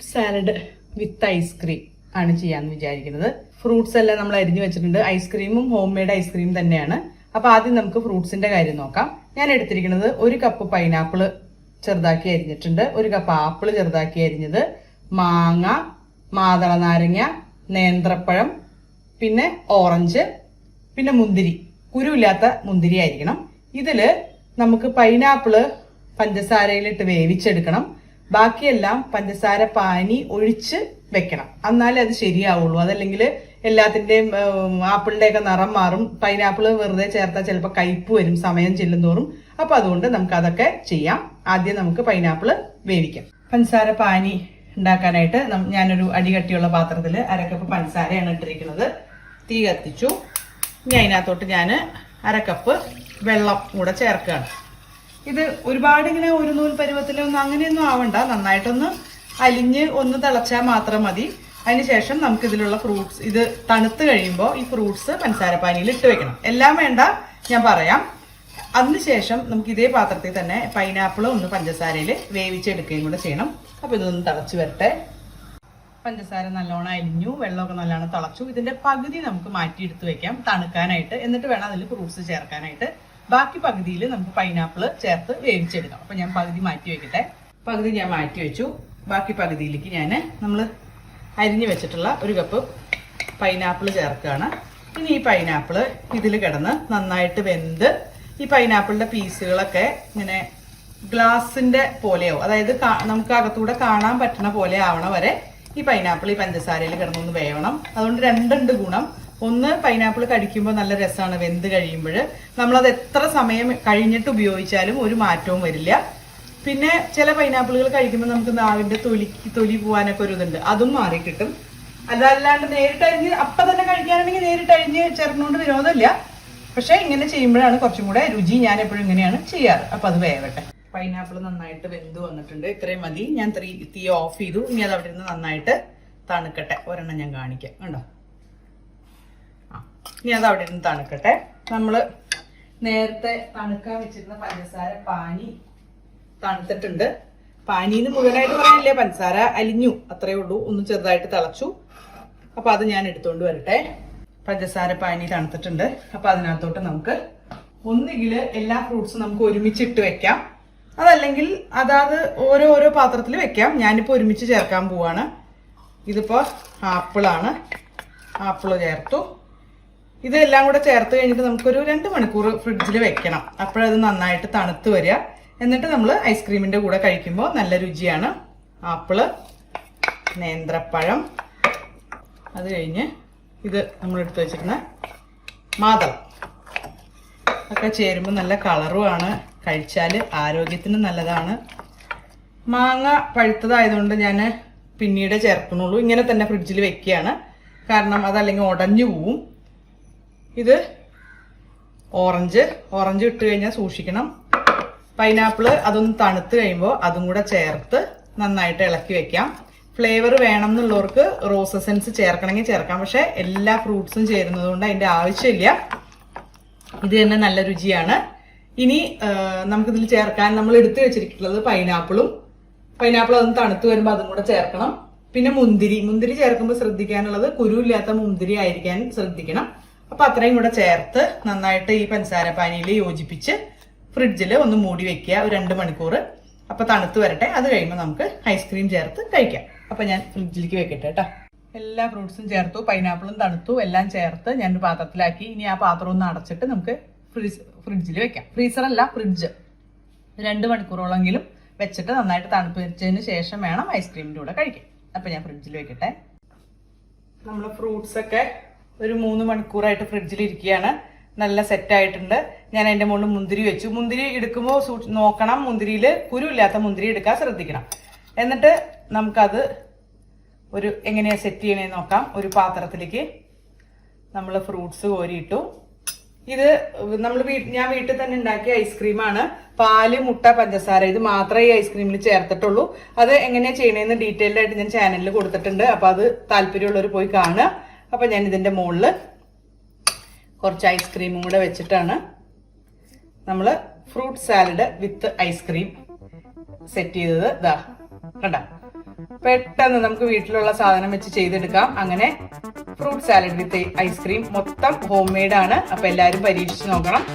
Fruit salad with ice cream ആണ് ചെയ്യാന്ന് വിചാരിക്കുന്നത്. ഫ്രൂട്ട്സ് എല്ലാം നമ്മൾ അരിഞ്ഞു വെച്ചിട്ടുണ്ട്. ഐസ്ക്രീമും ഹോം മെയ്ഡ് ഐസ്ക്രീം തന്നെയാണ്. അപ്പൊ ആദ്യം നമുക്ക് ഫ്രൂട്ട്സിന്റെ കാര്യം നോക്കാം. ഞാൻ എടുത്തിരിക്കുന്നത് 1 കപ്പ് പൈനാപ്പിള് ചെറുതാക്കി അരിഞ്ഞിട്ടുണ്ട്, 1 കപ്പ് ആപ്പിള് ചെറുതാക്കി അരിഞ്ഞത്, മാങ്ങ, മാതള നാരങ്ങ, നേന്ത്രപ്പഴം, പിന്നെ ഓറഞ്ച്, പിന്നെ മുന്തിരി. കുരുവില്ലാത്ത മുന്തിരി ആയിരിക്കണം. ഇതില് നമുക്ക് പൈനാപ്പിള് പഞ്ചസാരയിലിട്ട് വേവിച്ചെടുക്കണം. ബാക്കിയെല്ലാം പഞ്ചസാര പാനി ഒഴിച്ച് വെക്കണം, എന്നാലേ അത് ശരിയാവുള്ളൂ. അതല്ലെങ്കിൽ എല്ലാത്തിന്റെയും ആപ്പിളിന്റെ ഒക്കെ നിറം മാറും. പൈനാപ്പിള് വെറുതെ ചേർത്താൽ ചിലപ്പോൾ കയ്പ് വരും സമയം ചെല്ലുന്തോറും. അപ്പൊ അതുകൊണ്ട് നമുക്ക് അതൊക്കെ ചെയ്യാം. ആദ്യം നമുക്ക് പൈനാപ്പിള് വേവിക്കാം. പഞ്ചസാര പാനി ഉണ്ടാക്കാനായിട്ട് ഞാനൊരു അടികട്ടിയുള്ള പാത്രത്തിൽ 1/2 കപ്പ് പഞ്ചസാരയാണ് ഇട്ടിരിക്കുന്നത്. തീ കത്തിച്ചു. ഇനി അതിനകത്തോട്ട് ഞാൻ 1/2 കപ്പ് വെള്ളം കൂടെ ചേർക്കുകയാണ്. ഇത് ഒരുപാട് ഇങ്ങനെ ഒരു നൂൽ പരുവത്തിലൊന്നും അങ്ങനെയൊന്നും ആവണ്ട, നന്നായിട്ടൊന്ന് അലിഞ്ഞ് ഒന്ന് തിളച്ചാൽ മാത്രം മതി. അതിനുശേഷം നമുക്ക് ഇതിലുള്ള ഫ്രൂട്ട്സ്, ഇത് തണുത്ത് കഴിയുമ്പോൾ ഈ ഫ്രൂട്ട്സ് പഞ്ചസാരപ്പാനിയിൽ ഇട്ട് വെക്കണം. എല്ലാം വേണ്ട, ഞാൻ പറയാം. അതിനുശേഷം നമുക്ക് ഇതേ പാത്രത്തിൽ തന്നെ പൈനാപ്പിൾ ഒന്ന് പഞ്ചസാരയിൽ വേവിച്ചെടുക്കുകയും കൂടെ ചെയ്യണം. അപ്പൊ ഇതൊന്ന് തിളച്ച് വരട്ടെ. പഞ്ചസാര നല്ലോണം അലിഞ്ഞു, വെള്ളമൊക്കെ നല്ലോണം തിളച്ചു. ഇതിന്റെ പകുതി നമുക്ക് മാറ്റിയെടുത്ത് വെക്കാം തണുക്കാനായിട്ട്. എന്നിട്ട് വേണം അതിൽ ഫ്രൂട്ട്സ് ചേർക്കാനായിട്ട്. ബാക്കി പകുതിയിൽ നമുക്ക് പൈനാപ്പിൾ ചേർത്ത് വേവിച്ചെടുക്കാം. അപ്പൊ ഞാൻ പകുതി മാറ്റി വെക്കട്ടെ. പകുതി ഞാൻ മാറ്റി വെച്ചു. ബാക്കി പകുതിയിലേക്ക് ഞാൻ നമ്മൾ അരിഞ്ഞു വെച്ചിട്ടുള്ള 1 കപ്പ് പൈനാപ്പിൾ ചേർക്കുകയാണ്. ഇനി ഈ പൈനാപ്പിൾ ഇതിൽ കിടന്ന് നന്നായിട്ട് വെന്ത് ഈ പൈനാപ്പിളിന്റെ പീസുകളൊക്കെ ഇങ്ങനെ ഗ്ലാസിന്റെ പോലെയാവും, അതായത് നമുക്ക് അകത്തൂടെ കാണാൻ പറ്റുന്ന പോലെ ആവണ വരെ ഈ പൈനാപ്പിൾ ഈ പഞ്ചസാരയിൽ കിടന്നൊന്ന് വേവണം. അതുകൊണ്ട് രണ്ടുണ്ട് ഗുണം. ഒന്ന്, പൈനാപ്പിൾ കടിക്കുമ്പോൾ നല്ല രസമാണ് വെന്ത് കഴിയുമ്പോൾ. നമ്മളത് എത്ര സമയം കഴിഞ്ഞിട്ട് ഉപയോഗിച്ചാലും ഒരു മാറ്റവും വരില്ല. പിന്നെ ചില പൈനാപ്പിളുകൾ കഴിക്കുമ്പോൾ നമുക്ക് നാവിന്റെ തൊലി പോകാനൊക്കെ ഒരു ഇതുണ്ട്, അതും മാറി കിട്ടും. അതല്ലാണ്ട് നേരിട്ട് അരിഞ്ഞ് അപ്പം തന്നെ കഴിക്കാനാണെങ്കിൽ നേരിട്ട് അരിഞ്ഞ് ചേർന്നുകൊണ്ട് വിരോധമില്ല. പക്ഷെ ഇങ്ങനെ ചെയ്യുമ്പോഴാണ് കുറച്ചും കൂടെ രുചി. ഞാൻ എപ്പോഴും ഇങ്ങനെയാണ് ചെയ്യാറ്. അപ്പൊ അത് വേവട്ടെ. പൈനാപ്പിൾ നന്നായിട്ട് വെന്ത് വന്നിട്ടുണ്ട്. ഇത്രയും മതി. ഞാൻ തീ ഓഫ് ചെയ്തു. ഇനി അത് അവിടെ നിന്ന് നന്നായിട്ട് തണുക്കട്ടെ. ഒരെണ്ണം ഞാൻ കാണിക്കാം, കണ്ടോ? ഇനി അത് അവിടെ നിന്ന് തണുക്കട്ടെ. നമ്മള് നേരത്തെ തണുക്കാൻ വെച്ചിരുന്ന പഞ്ചസാര പാനി തണുത്തിട്ടുണ്ട്. പാനിന്ന് മുഴുവനായിട്ട് പറയാനില്ലേ, പഞ്ചസാര അലിഞ്ഞു, അത്രേ ഉള്ളൂ. ഒന്ന് ചെറുതായിട്ട് തിളച്ചു. അപ്പൊ അത് ഞാൻ എടുത്തോണ്ട് വരട്ടെ. പഞ്ചസാര പാനി തണുത്തിട്ടുണ്ട്. അപ്പൊ അതിനകത്തോട്ട് നമുക്ക് ഒന്നുകിൽ എല്ലാ ഫ്രൂട്ട്സും നമുക്ക് ഒരുമിച്ചിട്ട് വെക്കാം, അതല്ലെങ്കിൽ അതാത് ഓരോ പാത്രത്തിൽ വെക്കാം. ഞാനിപ്പോ ഒരുമിച്ച് ചേർക്കാൻ പോവാണ്. ഇതിപ്പോ ആപ്പിളാണ്. ആപ്പിള് ചേർത്തു. ഇതെല്ലാം കൂടെ ചേർത്ത് കഴിഞ്ഞിട്ട് നമുക്കൊരു 2 മണിക്കൂർ ഫ്രിഡ്ജിൽ വെക്കണം. അപ്പോഴത് നന്നായിട്ട് തണുത്ത് വരിക. എന്നിട്ട് നമ്മൾ ഐസ്ക്രീമിന്റെ കൂടെ കഴിക്കുമ്പോൾ നല്ല രുചിയാണ്. ആപ്പിള്, നേന്ത്രപ്പഴം, അത് കഴിഞ്ഞ് ഇത് നമ്മൾ എടുത്ത് വെച്ചിരുന്ന മാതളം ഒക്കെ ചേരുമ്പോൾ നല്ല കളറുമാണ്. കഴിച്ചാൽ ആരോഗ്യത്തിന് നല്ലതാണ്. മാങ്ങ പഴുത്തതായതുകൊണ്ട് ഞാൻ പിന്നീട് ചേർക്കുന്നുള്ളൂ. ഇങ്ങനെ തന്നെ ഫ്രിഡ്ജിൽ വെക്കുകയാണ്, കാരണം അതല്ലെങ്കിൽ ഉടഞ്ഞു പോവും. ഇത് ഓറഞ്ച് ഇട്ട് കഴിഞ്ഞാൽ സൂക്ഷിക്കണം. പൈനാപ്പിള് അതൊന്ന് തണുത്ത് കഴിയുമ്പോൾ അതും കൂടെ ചേർത്ത് നന്നായിട്ട് ഇളക്കി വെക്കാം. ഫ്ലേവർ വേണം എന്നുള്ളവർക്ക് റോസ് എസൻസ് ചേർക്കണമെങ്കിൽ ചേർക്കാം. പക്ഷെ എല്ലാ ഫ്രൂട്ട്സും ചേരുന്നത് കൊണ്ട് അതിന്റെ ആവശ്യമില്ല. ഇത് തന്നെ നല്ല രുചിയാണ്. ഇനി നമുക്കിതിൽ ചേർക്കാൻ നമ്മൾ എടുത്തു വെച്ചിരിക്കുന്നത് പൈനാപ്പിൾ അതൊന്ന് തണുത്ത് വരുമ്പോൾ അതും കൂടെ ചേർക്കണം. പിന്നെ മുന്തിരി ചേർക്കുമ്പോൾ ശ്രദ്ധിക്കാനുള്ളത് കുരുവില്ലാത്ത മുന്തിരി ആയിരിക്കാൻ ശ്രദ്ധിക്കണം. അപ്പൊ അത്രയും കൂടെ ചേർത്ത് നന്നായിട്ട് ഈ പഞ്ചസാര പാനിയിൽ യോജിപ്പിച്ച് ഫ്രിഡ്ജിൽ ഒന്ന് മൂടി വെക്കുക ഒരു 2 മണിക്കൂർ. അപ്പൊ തണുത്ത് വരട്ടെ. അത് കഴിയുമ്പോൾ നമുക്ക് ഐസ്ക്രീം ചേർത്ത് കഴിക്കാം. അപ്പൊ ഞാൻ ഫ്രിഡ്ജിലേക്ക് വെക്കട്ടെ കേട്ടോ. എല്ലാ ഫ്രൂട്ട്സും ചേർത്തു, പൈനാപ്പിളും തണുത്തു, എല്ലാം ചേർത്ത് ഞാൻ ഒരു പാത്രത്തിലാക്കി. ഇനി ആ പാത്രം ഒന്ന് അടച്ചിട്ട് നമുക്ക് ഫ്രിഡ്ജിൽ വെക്കാം. ഫ്രീസറല്ല, ഫ്രിഡ്ജ്. 2 മണിക്കൂറോളെങ്കിലും വെച്ചിട്ട് നന്നായിട്ട് തണുപ്പിച്ചതിന് ശേഷം വേണം ഐസ്ക്രീമിൻ്റെ കൂടെ കഴിക്കാൻ. അപ്പൊ ഞാൻ ഫ്രിഡ്ജിൽ വെക്കട്ടെ. നമ്മൾ ഫ്രൂട്ട്സ് ഒക്കെ ഒരു 3 മണിക്കൂറായിട്ട് ഫ്രിഡ്ജിൽ ഇരിക്കുകയാണ്. നല്ല സെറ്റ് ആയിട്ടുണ്ട്. ഞാൻ അതിന്റെ മുകളിൽ മുന്തിരി വെച്ചു. മുന്തിരി എടുക്കുമ്പോൾ നോക്കണം, മുന്തിരിയിൽ കുരുവില്ലാത്ത മുന്തിരി എടുക്കാൻ ശ്രദ്ധിക്കണം. എന്നിട്ട് നമുക്കത് എങ്ങനെയാ സെറ്റ് ചെയ്യണേന്ന് നോക്കാം. ഒരു പാത്രത്തിലേക്ക് നമ്മൾ ഫ്രൂട്ട്സ് കോരിയിട്ടു. ഇത് ഞാൻ വീട്ടിൽ തന്നെ ഉണ്ടാക്കിയ ഐസ്ക്രീമാണ്. പാല്, മുട്ട, പഞ്ചസാര, ഇത് മാത്രമേ ഈ ഐസ്ക്രീമിൽ ചേർത്തിട്ടുള്ളൂ. അത് എങ്ങനെയാ ചെയ്യണേന്ന് ഡീറ്റെയിൽഡ് ആയിട്ട് ഞാൻ ചാനലിൽ കൊടുത്തിട്ടുണ്ട്. അപ്പൊ അത് താല്പര്യമുള്ളവർ പോയി കാണുക. അപ്പൊ ഞാൻ ഇതിന്റെ മുകളിൽ കുറച്ച് ഐസ്ക്രീമും കൂടെ വെച്ചിട്ടാണ് നമ്മൾ fruit salad with ice cream set ചെയ്തത്. ഇതാ കണ്ട, പെട്ടെന്ന് നമുക്ക് വീട്ടിലുള്ള സാധനം വെച്ച് ചെയ്തെടുക്കാം. അങ്ങനെ ഫ്രൂട്ട് സാലഡ് വിത്ത് ഐസ്ക്രീം മൊത്തം ഹോം മെയ്ഡ് ആണ്. അപ്പൊ എല്ലാവരും പരീക്ഷിച്ച് നോക്കണം.